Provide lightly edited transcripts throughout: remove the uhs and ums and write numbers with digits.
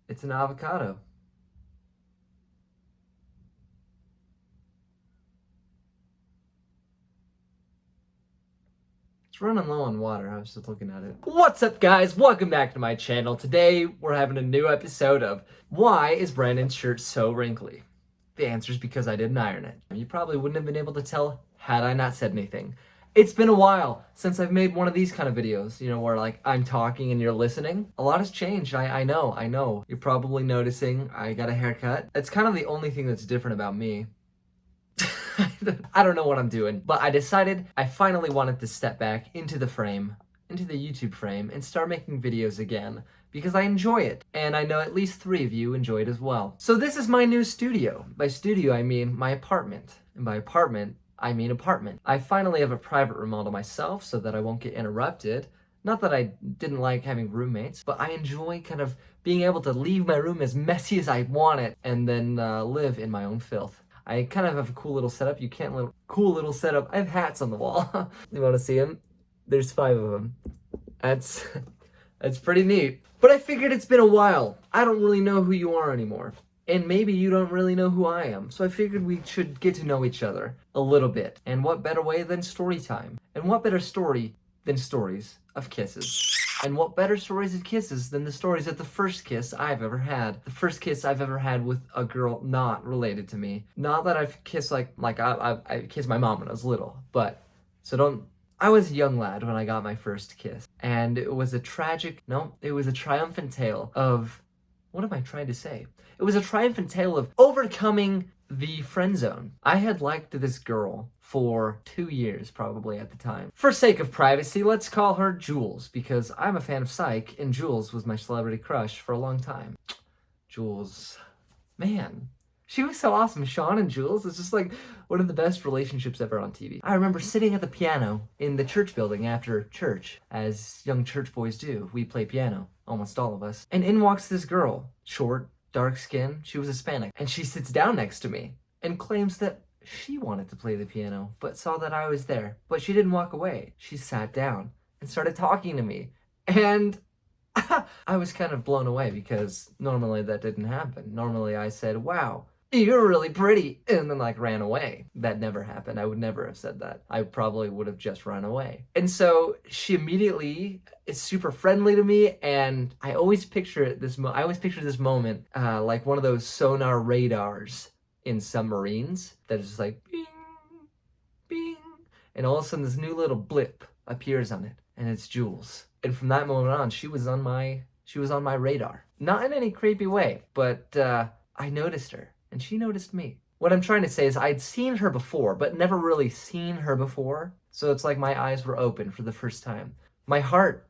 It's an avocado. It's running low on water. I was just looking at it. What's up, guys? Welcome back to my channel. Today, we're having a new episode of Why is Brandon's Shirt So Wrinkly? The answer is because I didn't iron it. You probably wouldn't have been able to tell had I not said anything. It's been a while since I've made one of these kind of videos, where like I'm talking and you're listening. A lot has changed. I know. You're probably noticing I got a haircut. That's kind of the only thing that's different about me. I don't know what I'm doing, but I decided I finally wanted to step back into the frame, into the YouTube frame, and start making videos again because I enjoy it, and I know at least 3 of you enjoy it as well. So this is my new studio. By studio, I mean my apartment, and by apartment, I mean apartment. I finally have a private room all to myself so that I won't get interrupted. Not that I didn't like having roommates, but I enjoy kind of being able to leave my room as messy as I want it and then live in my own filth. I kind of have a cool little setup. Cool little setup. I have hats on the wall. You want to see them? There's 5 of them. That's pretty neat. But I figured it's been a while. I don't really know who you are anymore. And maybe you don't really know who I am. So I figured we should get to know each other a little bit. And what better way than story time? And what better story than stories of kisses? And what better stories of kisses than the stories of the first kiss I've ever had? The first kiss I've ever had with a girl not related to me. Not that I've kissed I kissed my mom when I was little, but I was a young lad when I got my first kiss. And it was a triumphant tale of, what am I trying to say? It was a triumphant tale of overcoming the friend zone. I had liked this girl for 2 years probably at the time. For sake of privacy, let's call her Jules, because I'm a fan of Psych, and Jules was my celebrity crush for a long time. Jules, man, she was so awesome. Sean and Jules is just like one of the best relationships ever on TV. I remember sitting at the piano in the church building after church, as young church boys do. We play piano, almost all of us. And in walks this girl, short, dark skin, she was Hispanic, and she sits down next to me and claims that she wanted to play the piano, but saw that I was there. But she didn't walk away. She sat down and started talking to me. And I was kind of blown away because normally that didn't happen. Normally I said, wow, you're really pretty, and then like ran away. That never happened. I would never have said that. I probably would have just run away. And so she immediately is super friendly to me, and I always picture this moment like one of those sonar radars in submarines that is just like bing, bing, and all of a sudden this new little blip appears on it, and it's Jules. And from that moment on, she was on my radar. Not in any creepy way, but I noticed her. And she noticed me. What I'm trying to say is I'd seen her before, but never really seen her before. So it's like my eyes were open for the first time. My heart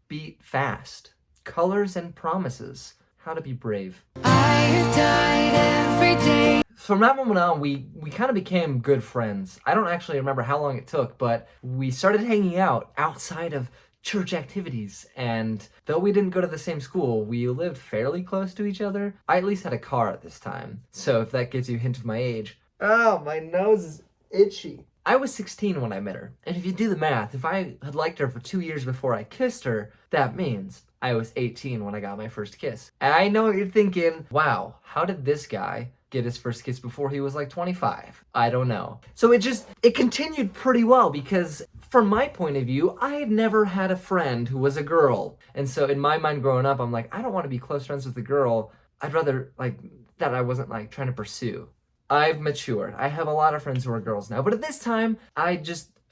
beat fast. Colors and promises. How to be brave. I have died every day. From that moment on, we kind of became good friends. I don't actually remember how long it took, but we started hanging out outside of church activities, and though we didn't go to the same school, we lived fairly close to each other. I at least had a car at this time, so if that gives you a hint of my age. Oh, my nose is itchy. I was 16 when I met her, and if you do the math, if I had liked her for 2 years before I kissed her, that means I was 18 when I got my first kiss. And I know what you're thinking, wow, how did this guy get his first kiss before he was like 25? I don't know. So it continued pretty well because from my point of view, I had never had a friend who was a girl. And so in my mind growing up, I'm like, I don't want to be close friends with a girl. I'd rather like that I wasn't like trying to pursue. I've matured. I have a lot of friends who are girls now, but at this time, it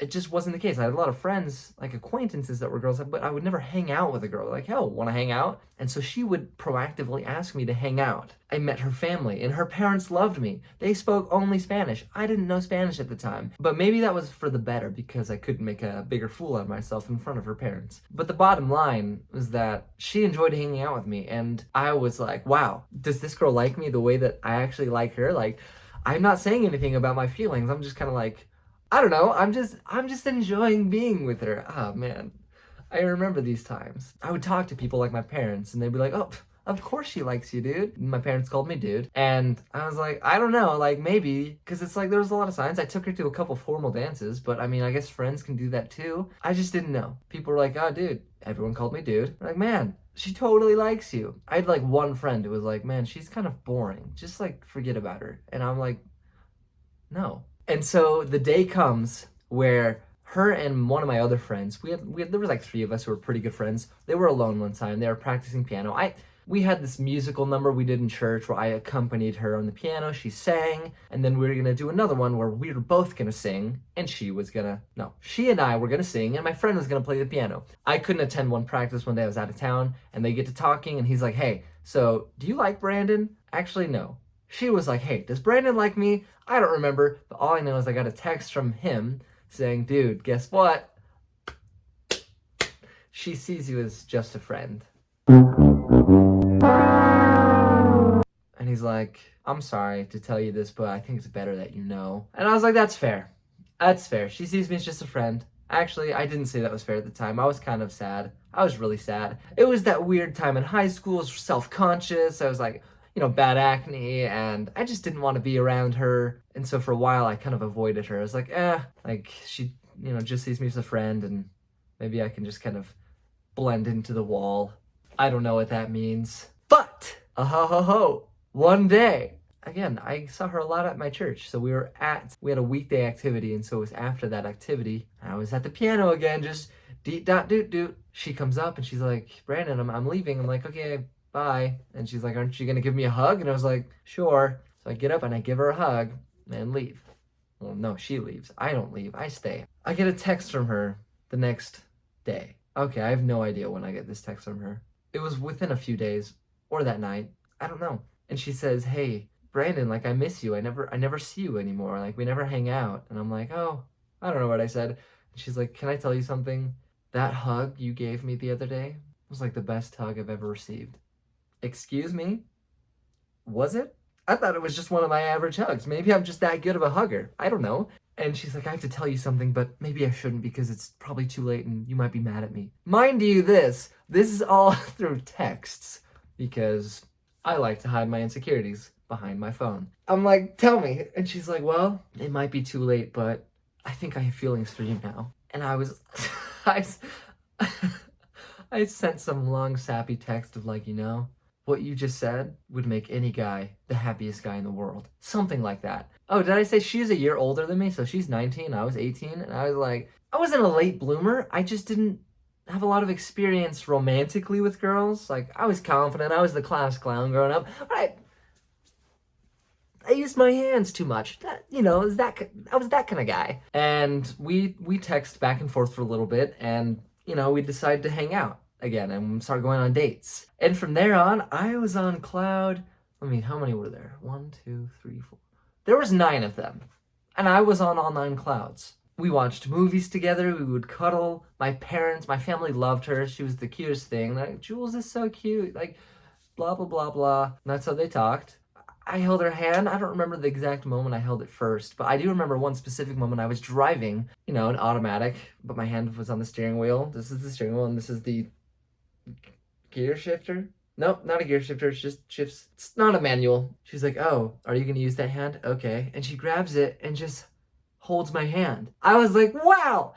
just wasn't the case. I had a lot of friends, like acquaintances that were girls, but I would never hang out with a girl. Like, hell, want to hang out? And so she would proactively ask me to hang out. I met her family, and her parents loved me. They spoke only Spanish. I didn't know Spanish at the time, but maybe that was for the better because I couldn't make a bigger fool out of myself in front of her parents. But the bottom line was that she enjoyed hanging out with me, and I was like, wow, does this girl like me the way that I actually like her? Like, I'm not saying anything about my feelings. I'm just kind of like, I don't know, I'm just enjoying being with her. Oh man, I remember these times. I would talk to people like my parents and they'd be like, oh, of course she likes you, dude. And my parents called me dude. And I was like, I don't know, like maybe, because it's like there was a lot of signs. I took her to a couple formal dances, but I mean, I guess friends can do that too. I just didn't know. People were like, oh dude, everyone called me dude. I'm like, man, She totally likes you. I had like one friend who was like, man, she's kind of boring. Just like forget about her. And I'm like, no. And so the day comes where her and one of my other friends, there was like three of us who were pretty good friends. They were alone one time. They were practicing piano. We had this musical number we did in church where I accompanied her on the piano. She sang, and then we were gonna do another one where we were both gonna sing, and she and I were gonna sing, and my friend was gonna play the piano. I couldn't attend one practice one day. I was out of town, and they get to talking, and he's like, hey, so do you like Brandon? Actually, no. She was like, hey, does Brandon like me? I don't remember, but all I know is I got a text from him saying, dude, guess what? She sees you as just a friend. And he's like, I'm sorry to tell you this, but I think it's better that you know. And I was like, that's fair. That's fair. She sees me as just a friend. Actually, I didn't say that was fair at the time. I was kind of sad. I was really sad. It was that weird time in high school. I was self-conscious. I was like, bad acne, and I just didn't want to be around her. And so for a while, I kind of avoided her. I was like, she, just sees me as a friend, and maybe I can just kind of blend into the wall. I don't know what that means. But, one day, again, I saw her a lot at my church. So we had a weekday activity, and so it was after that activity. I was at the piano again, just deet dot doot doot. She comes up and she's like, Brandon, I'm leaving. I'm like, okay, bye. And she's like, aren't you gonna give me a hug? And I was like, sure. So I get up and I give her a hug and leave. Well, no, she leaves. I don't leave. I stay. I get a text from her the next day. Okay, I have no idea when I get this text from her. It was within a few days or that night. I don't know. And she says, hey, Brandon, like, I miss you. I never see you anymore. Like, we never hang out. And I'm like, oh, I don't know what I said. And she's like, can I tell you something? That hug you gave me the other day was like the best hug I've ever received. Excuse me? Was it? I thought it was just one of my average hugs. Maybe I'm just that good of a hugger. I don't know. And she's like, I have to tell you something, but maybe I shouldn't because it's probably too late and you might be mad at me. Mind you, this is all through texts because I like to hide my insecurities behind my phone. I'm like, tell me. And she's like, well, it might be too late, but I think I have feelings for you now. And I was, I sent some long sappy text of like, what you just said would make any guy the happiest guy in the world. Something like that. Oh, did I say she's a year older than me? So she's 19, I was 18, and I was like, I wasn't a late bloomer. I just didn't have a lot of experience romantically with girls. Like, I was confident. I was the class clown growing up. But I used my hands too much. I was that kind of guy. And we text back and forth for a little bit, and, we decided to hang out again and start going on dates. And from there on, I was on cloud. How many were there? 1, 2, 3, 4. There was 9 of them. And I was on all 9 clouds. We watched movies together. We would cuddle. My family loved her. She was the cutest thing. Like, Jules is so cute. Like, blah, blah, blah, blah. And that's how they talked. I held her hand. I don't remember the exact moment I held it first, but I do remember one specific moment. I was driving, an automatic, but my hand was on the steering wheel. This is the steering wheel, and this is the gear shifter. Nope, not a gear shifter. It's just shifts. It's not a manual. She's like, oh, are you going to use that hand? Okay. And she grabs it and just holds my hand. I was like, wow,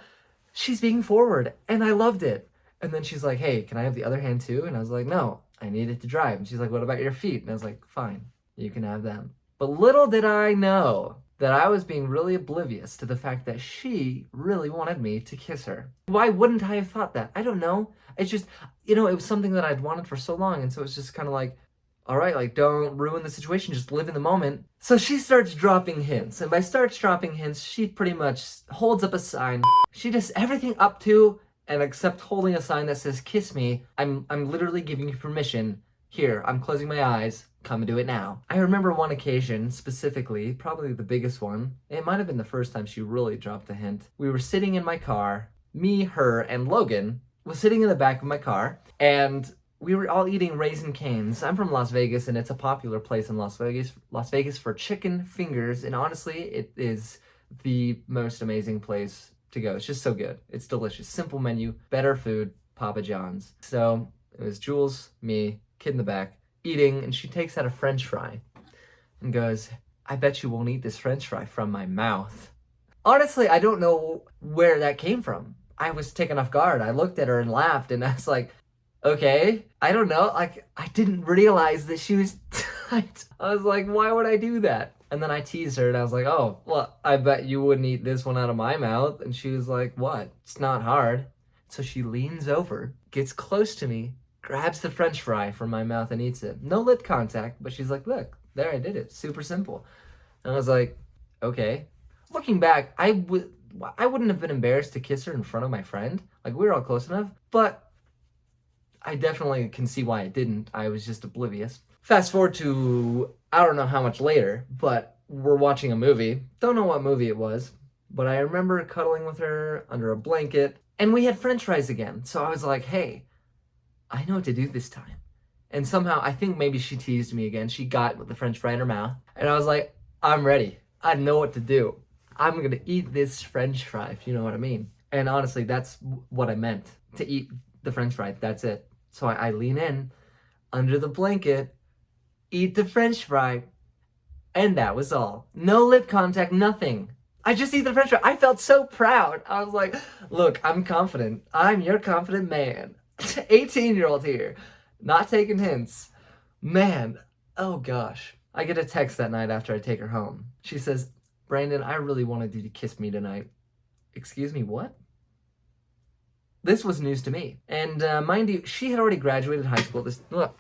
she's being forward. And I loved it. And then she's like, hey, can I have the other hand too? And I was like, no, I need it to drive. And she's like, what about your feet? And I was like, fine, you can have them. But little did I know that I was being really oblivious to the fact that she really wanted me to kiss her. Why wouldn't I have thought that? I don't know. It's just, it was something that I'd wanted for so long. And so it's just kind of like, all right, like, don't ruin the situation. Just live in the moment. So she starts dropping hints. And by starts dropping hints, she pretty much holds up a sign. She does everything up to and except holding a sign that says, kiss me. I'm literally giving you permission. Here, I'm closing my eyes. Come and do it now. I remember one occasion specifically, probably the biggest one. It might have been the first time she really dropped a hint. We were sitting in my car. Me, her, and Logan was sitting in the back of my car, and we were all eating Raisin Canes. I'm from Las Vegas, and it's a popular place in Las Vegas for chicken fingers, and honestly, it is the most amazing place to go. It's just so good. It's delicious. Simple menu, better food, Papa John's. So it was Jules, me, kid in the back, eating, and she takes out a French fry and goes, I bet you won't eat this French fry from my mouth. Honestly, I don't know where that came from. I was taken off guard. I looked at her and laughed, and I was like, Okay, I don't know. Like, I didn't realize that she was tight. I was like, why would I do that? And then I teased her and I was like, oh, well, I bet you wouldn't eat this one out of my mouth. And she was like, what? It's not hard. So she leans over, gets close to me, grabs the French fry from my mouth and eats it. No lip contact, but she's like, look, there, I did it. Super simple. And I was like, okay. Looking back, I wouldn't have been embarrassed to kiss her in front of my friend. Like, we were all close enough, but I definitely can see why I didn't. I was just oblivious. Fast forward to, I don't know how much later, but we're watching a movie. Don't know what movie it was, but I remember cuddling with her under a blanket, and we had French fries again. So I was like, hey, I know what to do this time. And somehow, I think maybe she teased me again. She got the French fry in her mouth, and I was like, I'm ready. I know what to do. I'm gonna eat this French fry, if you know what I mean. And honestly, that's what I meant, to eat the French fry. That's it. So I lean in under the blanket, eat the French fry, and that was all. No lip contact, nothing. I just eat the French fry. I felt so proud. I was like, look, I'm confident. I'm your confident man. 18-year-old here, not taking hints. Man, oh gosh. I get a text that night after I take her home. She says, Brandon, I really wanted you to kiss me tonight. Excuse me, what? This was news to me. And mind you, she had already graduated high school.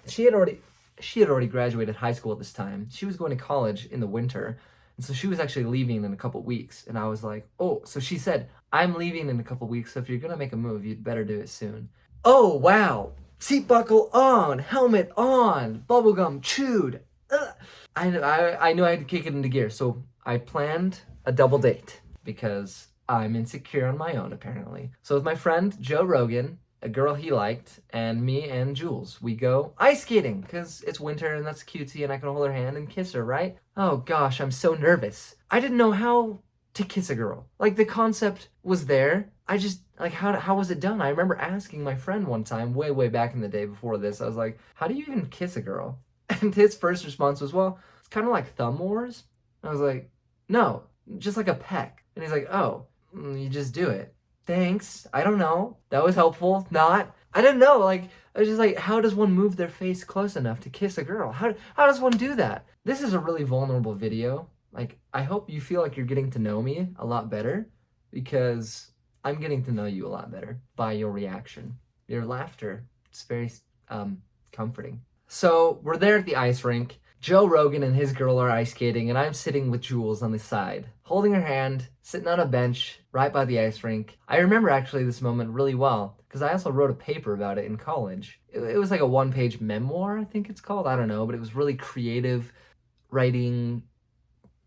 She had already graduated high school at this time. She was going to college in the winter, and so she was actually leaving in a couple weeks. And I was like, oh, so she said, I'm leaving in a couple weeks, so if you're gonna make a move, you'd better do it soon. Oh wow, seat buckle on, helmet on, bubblegum chewed. Ugh. I knew I had to kick it into gear, so I planned a double date because I'm insecure on my own, apparently. So with my friend Joe Rogan, a girl he liked, and me and Jules, we go ice skating because it's winter and that's cutesy and I can hold her hand and kiss her, right? Oh gosh, I'm so nervous. I didn't know how to kiss a girl. Like, the concept was there. I just, like, how was it done? I remember asking my friend one time, way back in the day before this, I was like, how do you even kiss a girl? And his first response was, well, it's kind of like thumb wars. I was like, no, just like a peck. And he's like, oh, you just do it. Thanks. I don't know. That was helpful. Not. I didn't know. Like, I was just like, how does one move their face close enough to kiss a girl? How does one do that? This is a really vulnerable video. Like, I hope you feel like you're getting to know me a lot better, because I'm getting to know you a lot better by your reaction, your laughter. It's very comforting. So we're there at the ice rink. Joe Rogan and his girl are ice skating, and I'm sitting with Jules on the side, holding her hand, sitting on a bench right by the ice rink. I remember actually this moment really well because I also wrote a paper about it in college. It was like a one-page memoir, I think it's called. I don't know, but it was really creative writing,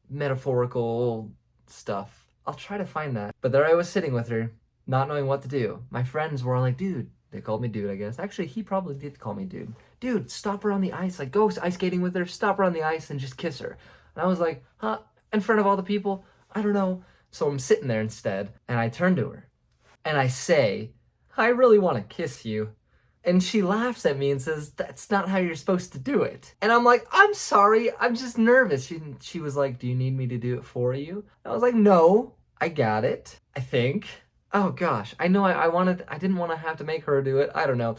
metaphorical stuff. I'll try to find that. But there I was sitting with her, not knowing what to do. My friends were all like, dude, they called me dude, I guess. Actually, he probably did call me dude. Dude, stop her on the ice. Like, go ice skating with her, stop her on the ice and just kiss her. And I was like, huh? In front of all the people? I don't know. So I'm sitting there instead, and I turn to her, and I say, I really want to kiss you. And she laughs at me and says, that's not how you're supposed to do it. And I'm like, I'm sorry, I'm just nervous. She was like, do you need me to do it for you? I was like, no, I got it, I think. Oh gosh, I know I didn't want to have to make her do it. I don't know.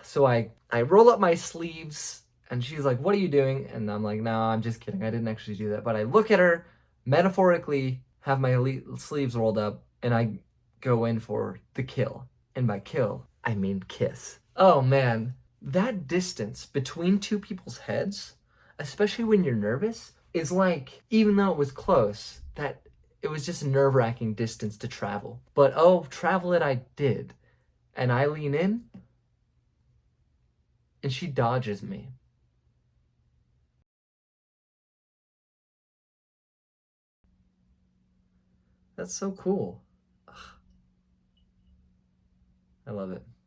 So I roll up my sleeves, and she's like, what are you doing? And I'm like, no, I'm just kidding. I didn't actually do that. But I look at her, metaphorically have my sleeves rolled up, and I go in for the kill. And by kill, I mean kiss. Oh man, that distance between two people's heads, especially when you're nervous, is like, even though it was close, that it was just a nerve-wracking distance to travel. But oh, travel it I did. And I lean in, and she dodges me. That's so cool. Ugh, I love it.